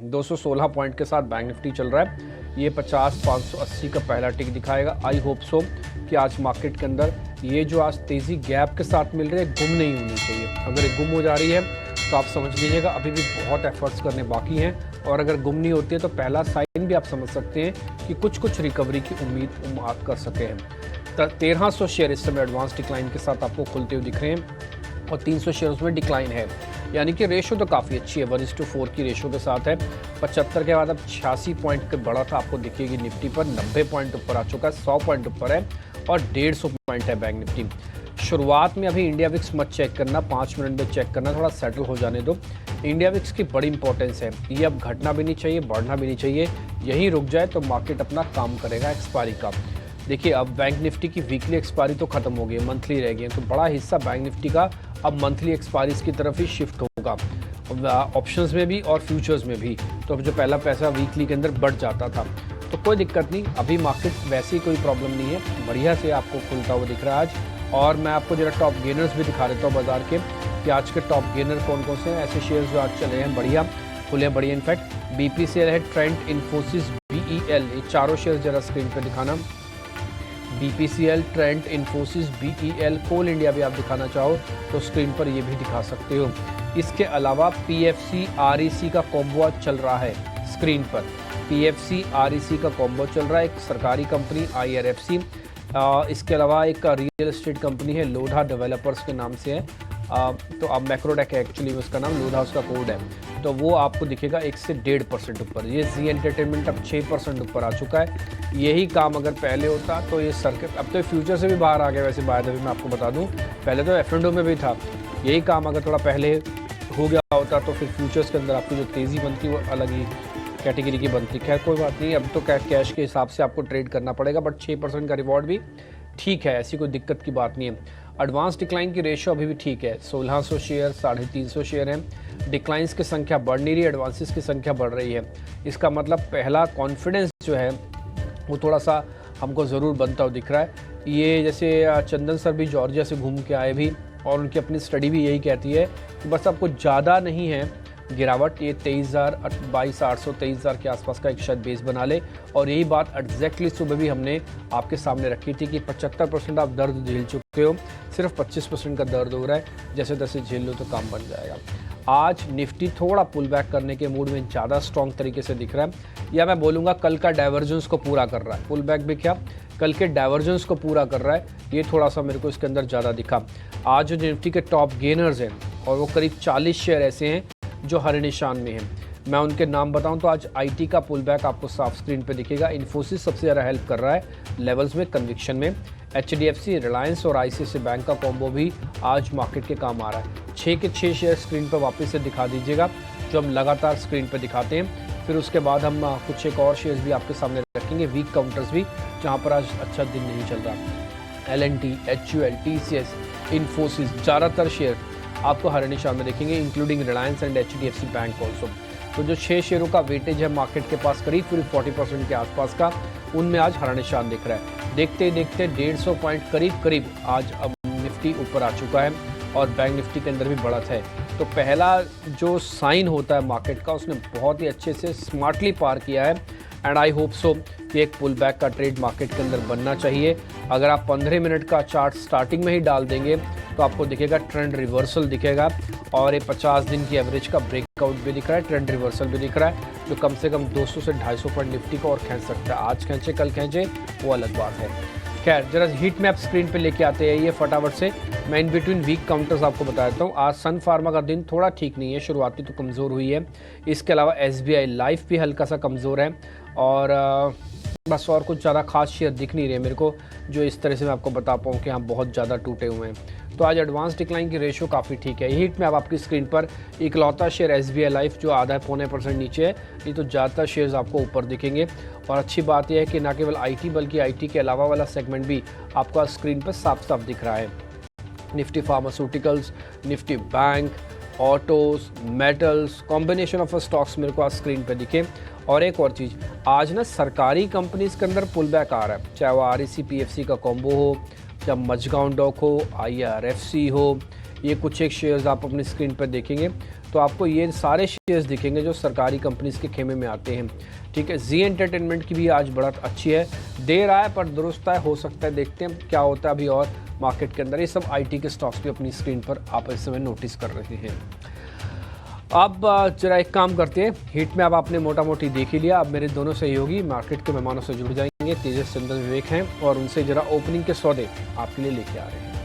216 point के साथ bank Nifty चल रहा है। ये 50-580 का पहला टिक दिखाएगा। आई होप सो कि आज मार्केट के अंदर ये जो आज तेज़ी गैप के साथ मिल रही है गुम नहीं होनी चाहिए। अगर ये गुम हो जा रही है तो आप समझ लीजिएगा अभी भी बहुत एफर्ट्स करने बाकी हैं, और अगर गुम नहीं होती है तो पहला साइन भी आप समझ सकते हैं कि कुछ रिकवरी की उम्मीद कर सके हैं। 1300 शेयर इस समय एडवांस डिक्लाइन के साथ आपको खुलते हुए दिख रहे हैं और 300 शेयर उसमें डिक्लाइन है, यानी कि रेशो तो काफ़ी अच्छी है, 1:4 की रेशो के साथ है। 75 के बाद अब 86 पॉइंट का बढ़ा था आपको दिखेगी निफ्टी पर, 90 पॉइंट ऊपर आ चुका है, 100 पॉइंट ऊपर है और 150 पॉइंट है बैंक निफ्टी। शुरुआत में अभी इंडिया विक्स मत चेक करना, 5 मिनट में चेक करना, थोड़ा सेटल हो जाने दो। इंडिया विक्स की बड़ी इंपॉर्टेंस है, ये अब घटना भी नहीं चाहिए, बढ़ना भी नहीं चाहिए, यहीं रुक जाए तो मार्केट अपना काम करेगा एक्सपायरी का। देखिए अब बैंक निफ्टी की वीकली एक्सपायरी तो खत्म हो गई, मंथली रह गई है, तो बड़ा हिस्सा बैंक निफ्टी का अब मंथली एक्सपायरीज की तरफ ही शिफ्ट होगा, ऑप्शंस में भी और फ्यूचर्स में भी। तो अब जो पहला पैसा वीकली के अंदर बढ़ जाता था तो कोई दिक्कत नहीं, अभी मार्केट वैसे ही कोई प्रॉब्लम नहीं है, बढ़िया से आपको खुलता हुआ दिख रहा है आज। और मैं आपको जरा टॉप गेनर्स भी दिखा देता हूँ बाजार के कि आज के टॉप गेनर कौन कौन से हैं। ऐसे शेयर्स जो आज चले हैं बढ़िया, खुले बढ़िया, इनफैक्ट BPCL है, ट्रेंट, इन्फोसिस, BEL, ये चारों शेयर्स जरा स्क्रीन पर दिखाना। BPCL, ट्रेंट, इन्फोसिस, BEL, कोल इंडिया भी आप दिखाना चाहो तो स्क्रीन पर ये भी दिखा सकते हो। इसके अलावा PFC REC का कॉम्बो चल रहा है स्क्रीन पर, PFC REC का कॉम्बो चल रहा है, एक सरकारी कंपनी IRFC, इसके अलावा एक रियल एस्टेट कंपनी है लोधा डेवलपर्स के नाम से है, तो अब मैक्रोडेक है एक्चुअली उसका नाम, लोधा उसका कोड है, तो वो आपको दिखेगा 1 से 1.5% ऊपर। ये जी एंटरटेनमेंट अब 6% ऊपर आ चुका है। यही काम अगर पहले होता तो ये सर्किट, अब तो फ्यूचर से भी बाहर आ गया वैसे, बाय द वे मैं आपको बता दूं, पहले तो F&O में भी था। यही काम अगर थोड़ा पहले हो गया होता तो फिर फ्यूचर्स के अंदर आपकी जो तेज़ी बनती वो अलग ही कैटेगरी की बनती। खैर कोई बात नहीं, अब तो कैश के हिसाब से आपको ट्रेड करना पड़ेगा, बट 6% का रिवॉर्ड भी ठीक है, ऐसी कोई दिक्कत की बात नहीं है। एडवांस डिक्लाइन की रेशो अभी भी ठीक है, 1600 शेयर, 350 शेयर हैं। डिक्लाइंस की संख्या बढ़ नहीं रही, एडवांसेस की संख्या बढ़ रही है। इसका मतलब पहला कॉन्फिडेंस जो है वो थोड़ा सा हमको ज़रूर बनता हुआ दिख रहा है। ये जैसे चंदन सर भी जॉर्जिया से घूम के आए भी, और उनकी अपनी स्टडी भी यही कहती है कि बस आपको ज़्यादा नहीं है गिरावट, ये 23,000, 22,800, 23,000 के आसपास का एक शायद बेस बना ले। और यही बात एग्जैक्टली सुबह भी हमने आपके सामने रखी थी कि 75% आप दर्द झेल चुके हो, सिर्फ 25% का दर्द हो रहा है, जैसे तैसे झेल लो तो काम बन जाएगा। आज निफ्टी थोड़ा पुल बैक करने के मूड में ज़्यादा स्ट्रॉन्ग तरीके से दिख रहा है, या मैं बोलूँगा कल का डाइवर्जेंस को पूरा कर रहा है। पुल बैक भी क्या, कल के डाइवर्जेंस को पूरा कर रहा है, ये थोड़ा सा मेरे को इसके अंदर ज़्यादा दिखा। आज जो निफ्टी के टॉप गेनर्स हैं और वो करीब 40 शेयर ऐसे हैं जो हरे निशान में हैं। मैं उनके नाम बताऊं तो आज IT का पुल बैक आपको साफ स्क्रीन पे दिखेगा। इन्फोसिस सबसे ज़्यादा हेल्प कर रहा है लेवल्स में, कन्विक्शन में। HDFC, रिलायंस और ICICI बैंक का कॉम्बो भी आज मार्केट के काम आ रहा है। 6 के 6 शेयर स्क्रीन पर वापस से दिखा दीजिएगा जो हम लगातार स्क्रीन पर दिखाते हैं। फिर उसके बाद हम कुछ एक और शेयर्स भी आपके सामने रखेंगे, वीक काउंटर्स भी, जहाँ पर आज अच्छा दिन नहीं चल रहा। L&T, HUL, TCS, इन्फोसिस, ज़्यादातर शेयर आपको हरे निशान में देखेंगे, including Reliance and HDFC bank also. तो जो 6 शेयरों का वेटेज है मार्केट के पास करीब 40% के आसपास का, उनमें आज हरा निशान दिख रहा है। देखते ही देखते 150 पॉइंट करीब आज अब निफ्टी ऊपर आ चुका है और बैंक निफ्टी के अंदर भी बढ़त है। तो पहला जो साइन होता है मार्केट का, उसने बहुत ही अच्छे से स्मार्टली पार किया है, एंड आई होप सो कि एक पुल बैक का ट्रेड मार्केट के अंदर बनना चाहिए। अगर आप 15 मिनट का चार्ट स्टार्टिंग में ही डाल देंगे तो आपको दिखेगा ट्रेंड रिवर्सल दिखेगा, और ये 50 दिन की एवरेज का ब्रेकआउट भी दिख रहा है, ट्रेंड रिवर्सल भी दिख रहा है, जो कम से कम 200 से 250 पॉइंट निफ्टी को और खींच सकता है। आज खींचे कल खींचे वो अलग बात है। खैर जरा हीट मैप स्क्रीन पे लेके आते हैं ये फटाफट से। मैं इन बिटवीन वीक काउंटर्स आपको बता देता हूँ। आज सन फार्मा का दिन थोड़ा ठीक नहीं है, शुरुआती तो कमज़ोर हुई है। इसके अलावा SBI लाइफ भी हल्का सा कमज़ोर है, और बस और कुछ ज़्यादा खास शेयर दिख नहीं रहे मेरे को जो इस तरह से मैं आपको बता पाऊँ कि हाँ बहुत ज़्यादा टूटे हुए हैं। तो आज एडवांस डिक्लाइन की रेशो काफ़ी ठीक है। हीट में अब आपकी स्क्रीन पर इकलौता शेयर SBI लाइफ जो आधा 0.25% नीचे है, नहीं तो ज़्यादातर शेयर्स आपको ऊपर दिखेंगे। और अच्छी बात यह है कि न केवल IT बल्कि IT के अलावा वाला सेगमेंट भी आपको स्क्रीन पर साफ साफ दिख रहा है। Nifty pharmaceuticals, Nifty bank, autos, metals, combination of stocks मेरे को आज स्क्रीन पे दिखे। और एक और चीज़, आज ना सरकारी कंपनीज के अंदर पुल बैक आ रहा है, चाहे वो REC PFC का कॉम्बो हो, चाहे मजगांव डॉक हो, IRFC हो, ये कुछ एक शेयर्स आप अपनी स्क्रीन पर देखेंगे तो आपको ये सारे शेयर्स दिखेंगे जो सरकारी कंपनीज के खेमे में आते हैं। ठीक है, जी एंटरटेनमेंट की भी आज बढ़त अच्छी है, देर आए पर दुरुस्त है, हो सकता है, देखते हैं क्या होता है अभी और मार्केट के अंदर। ये सब आईटी के स्टॉक्स भी अपनी स्क्रीन पर आप इस समय नोटिस कर रहे हैं। अब जरा एक काम करते हैं, हिट में अब आपने मोटा मोटी देख ही लिया। अब मेरे दोनों सहयोगी मार्केट के मेहमानों से जुड़ जाएंगे, तेजस, चंदन, विवेक हैं, और उनसे जरा ओपनिंग के सौदे आपके लिए लेके आ रहे हैं।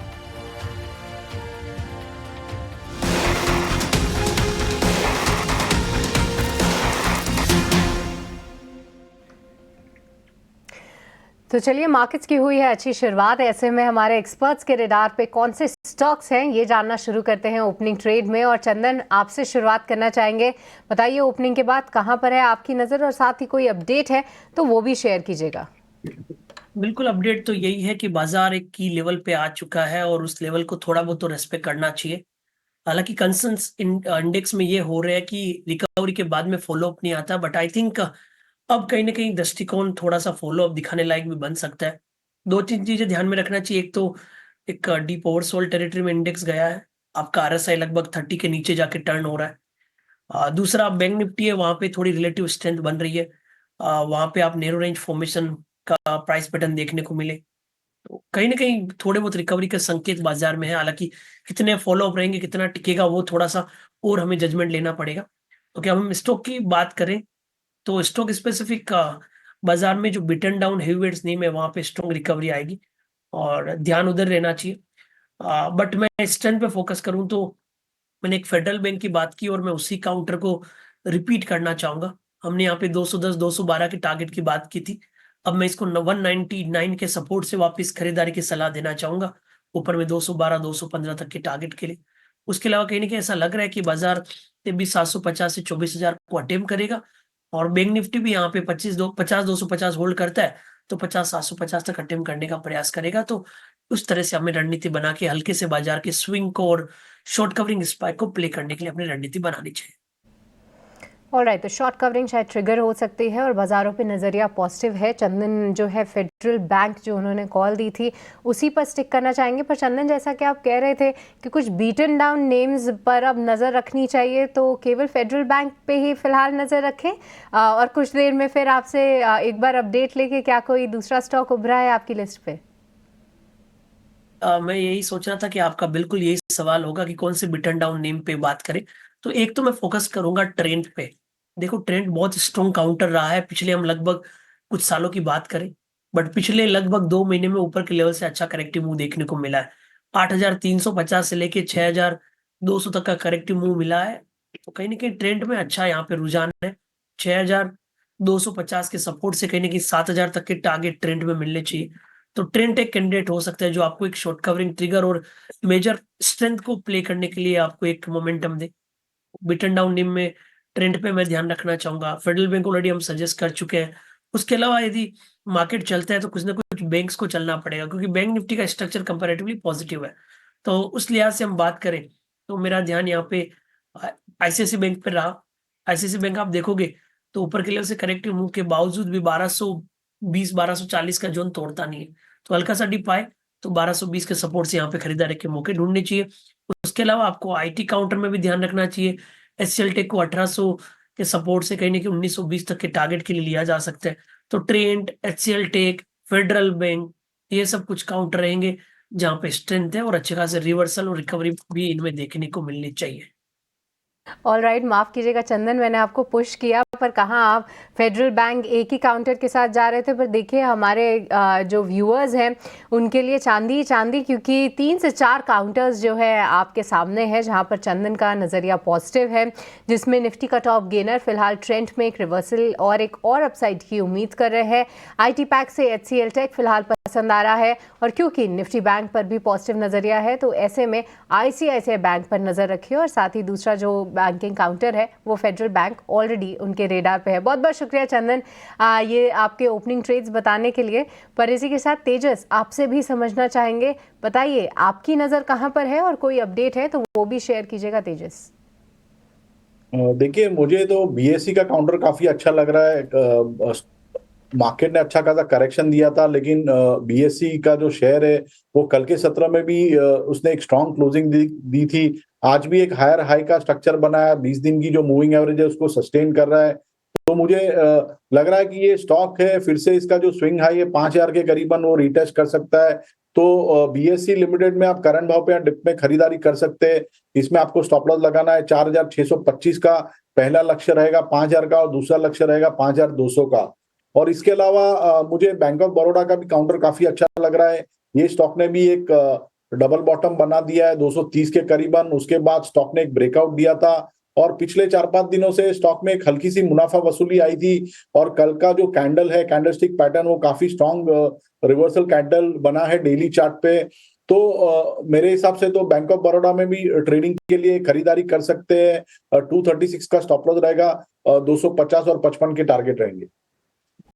तो चलिए, मार्केट्स की हुई है अच्छी शुरुआत। ऐसे में हमारे एक्सपर्ट्स के रडार पे कौन से स्टॉक्स हैं ये जानना शुरू करते हैं ओपनिंग ट्रेड में। और चंदन, आपसे शुरुआत करना चाहेंगे, बताइए ओपनिंग के बाद कहां पर है आपकी नज़र, और साथ ही कोई अपडेट है तो वो भी शेयर कीजिएगा। बिल्कुल, अपडेट तो यही है कि बाजार एक की लेवल पे आ चुका है और उस लेवल को थोड़ा बहुत तो रेस्पेक्ट करना चाहिए। हालांकि कंसर्न्स इंडेक्स में ये हो रहे हैं कि रिकवरी के बाद में फॉलो अप नहीं आता, बट आई थिंक अब कहीं ना कहीं दृष्टिकोण थोड़ा सा फॉलो अप दिखाने लायक भी बन सकता है। दो तीन चीजें ध्यान में रखना चाहिए। एक तो एक डीप ओवरसोल्ड टेरिटरी में इंडेक्स गया है, आपका आरएसआई लगभग 30 के नीचे जाके टर्न हो रहा है। दूसरा बैंक निफ्टी है, वहां पे थोड़ी रिलेटिव स्ट्रेंथ बन रही है। वहां पे आप नैरो रेंज फॉर्मेशन का प्राइस पैटर्न देखने को मिले, तो कहीं ना कहीं थोड़े बहुत रिकवरी के संकेत बाजार में है। हालांकि कितने फॉलो अप रहेंगे, कितना टिकेगा, वो थोड़ा सा और हमें जजमेंट लेना पड़ेगा। तो क्या हम स्टॉक की बात करें तो स्टॉक स्पेसिफिक बाजार में जो बिटन डाउन हेवीवेट्स नेम है वहां पे स्ट्रॉन्ग रिकवरी आएगी और ध्यान उधर रहना चाहिए। बट मैं स्ट्रेंथ पे फोकस करूं तो मैंने एक फेडरल बैंक की बात की और मैं उसी काउंटर को रिपीट करना चाहूंगा। हमने यहाँ पे 210 212 के टारगेट की बात की थी, अब मैं इसको 199 के सपोर्ट से वापस खरीदारी की सलाह देना चाहूंगा, ऊपर में 212 215 तक के टारगेट के लिए। उसके अलावा कहीं ना कहीं ऐसा लग रहा है कि बाजार 23,750 से 24,000 को अटेम्प्ट करेगा और बैंक निफ्टी भी यहाँ पे 50 250 होल्ड करता है तो 50 750 तक अटेम्प्ट करने का प्रयास करेगा। तो उस तरह से हमें रणनीति बना के हल्के से बाजार के स्विंग को और शॉर्ट कवरिंग स्पाइक को प्ले करने के लिए अपनी रणनीति बनानी चाहिए। ऑलराइट, तो शॉर्ट कवरिंग शायद ट्रिगर हो सकती है और बाजारों पे नज़रिया पॉजिटिव है। चंदन जो है फेडरल बैंक जो उन्होंने कॉल दी थी उसी पर स्टिक करना चाहेंगे। पर चंदन, जैसा कि आप कह रहे थे कि कुछ बीटन डाउन नेम्स पर अब नज़र रखनी चाहिए, तो केवल फेडरल बैंक पे ही फिलहाल नज़र रखें और कुछ देर में फिर आपसे एक बार अपडेट लेके क्या कोई दूसरा स्टॉक उभरा है आपकी लिस्ट पे? मैं यही सोच रहा था कि आपका बिल्कुल यही सवाल होगा कि कौन से बिटन डाउन नेम पे बात करें। तो एक तो मैं फोकस करूंगा ट्रेंड पे। देखो, ट्रेंड बहुत स्ट्रॉन्ग काउंटर रहा है पिछले, हम लगभग कुछ सालों की बात करें, बट पिछले लगभग 2 महीने में ऊपर के लेवल से अच्छा करेक्टिव मूव देखने को मिला है। 8,350 से लेके 6,200 तक का करेक्टिव मूव मिला है, तो कहीं ना कहीं ट्रेंड में अच्छा यहाँ पे रुझान है। 6,250 के सपोर्ट से कहीं ना कहीं 7,000 तक के टारगेट ट्रेंड में मिलने चाहिए। तो ट्रेंड एक कैंडिडेट हो सकता है जो आपको एक शॉर्ट कवरिंग ट्रिगर और मेजर स्ट्रेंथ को प्ले करने के लिए आपको एक मोमेंटम दे। बिटन डाउन निम में ट्रेंड पे मैं ध्यान रखना चाहूंगा। फेडरल बैंक ऑलरेडी हम सजेस्ट कर चुके हैं। उसके अलावा यदि मार्केट चलता है तो कुछ ना कुछ बैंक्स को चलना पड़ेगा, क्योंकि बैंक निफ्टी का स्ट्रक्चर कंपैरेटिवली पॉजिटिव है। तो उस लिहाज से हम बात करें तो मेरा ध्यान यहाँ पे आईसीआईसी बैंक पे रहा। आईसीआईसी बैंक आप देखोगे तो ऊपर के लेवल से करेक्टिव मूव के बावजूद भी 1220 1240 का जोन तोड़ता नहीं है, तो हल्का सा डिप आए तो 1220 के सपोर्ट से यहाँ पे खरीदारी के मौके ढूंढने चाहिए। उसके अलावा आपको आईटी काउंटर में भी ध्यान रखना चाहिए। एचसीएल टेक को 1800 के सपोर्ट से कहीं ना कहीं 1920 तक के टारगेट के लिए लिया जा सकता है। तो trend, HCL Tech, Federal Bank, ये सब कुछ काउंटर रहेंगे जहां पे स्ट्रेंथ है और अच्छे खासे रिवर्सल और रिकवरी भी इनमें देखने को मिलनी चाहिए। ऑलराइट, माफ़ कीजिएगा चंदन, मैंने आपको पुश किया पर कहाँ आप फेडरल बैंक एक ही काउंटर के साथ जा रहे थे। पर देखिए, हमारे जो व्यूअर्स हैं उनके लिए चांदी ही चांदी, क्योंकि 3 से 4 काउंटर्स जो है आपके सामने है जहां पर चंदन का नज़रिया पॉजिटिव है, जिसमें निफ्टी का टॉप गेनर फिलहाल ट्रेंड में एक रिवर्सल और एक और अपसाइड की उम्मीद कर रहे हैं। आईटी पैक से एचसीएल टेक फिलहाल पसंद आ रहा है, और क्योंकि निफ्टी बैंक पर भी पॉजिटिव नज़रिया है तो ऐसे में आईसीआईसीआई बैंक पर नज़र रखिए। और साथ ही दूसरा जो बैंकिंग काउंटर है वो फेडरल बैंक ऑलरेडी उनके रेडार पे है। बहुत बहुत शुक्रिया चंदन ये आपके ओपनिंग ट्रेड्स बताने के लिए। पर इसी के साथ तेजस, आपसे भी समझना चाहेंगे, बताइए आपकी नज़र कहाँ पर है और कोई अपडेट है तो वो भी शेयर कीजिएगा तेजस। देखिए, मुझे तो बीएससी का काउंटर काफी अच्छा लग रहा है। मार्केट ने अच्छा खासा करेक्शन दिया था, लेकिन बीएससी का जो शेयर है वो कल के सत्र में भी उसने एक स्ट्रांग क्लोजिंग दी थी आज भी एक हायर हाई का स्ट्रक्चर बना है, 20 दिन की जो मूविंग एवरेज है उसको सस्टेन कर रहा है। तो मुझे लग रहा है कि ये स्टॉक है, फिर से इसका जो स्विंग हाई है 5,000 के करीबन वो रीटेस्ट कर सकता है। तो बीएससी लिमिटेड में आप करंट भाव पे या डिप में खरीदारी कर सकते हैं। इसमें आपको स्टॉप लॉस लगाना है 4,625 का, पहला लक्ष्य रहेगा 5,000 का और दूसरा लक्ष्य रहेगा 5,200 का। और इसके अलावा मुझे बैंक ऑफ बड़ौदा का भी काउंटर काफी अच्छा लग रहा है। ये स्टॉक ने भी एक डबल बॉटम बना दिया है 230 के करीबन, उसके बाद स्टॉक ने एक ब्रेकआउट दिया था और पिछले 4-5 दिनों से स्टॉक में एक हल्की सी मुनाफा वसूली आई थी। और कल का जो कैंडल है, कैंडलस्टिक पैटर्न, वो काफी स्ट्रॉन्ग रिवर्सल कैंडल बना है डेली चार्ट पे। तो मेरे हिसाब से तो बैंक ऑफ बड़ौदा में भी ट्रेडिंग के लिए खरीदारी कर सकते हैं। 236 का स्टॉप लॉस रहेगा, 250 और 55 के टारगेट रहेंगे।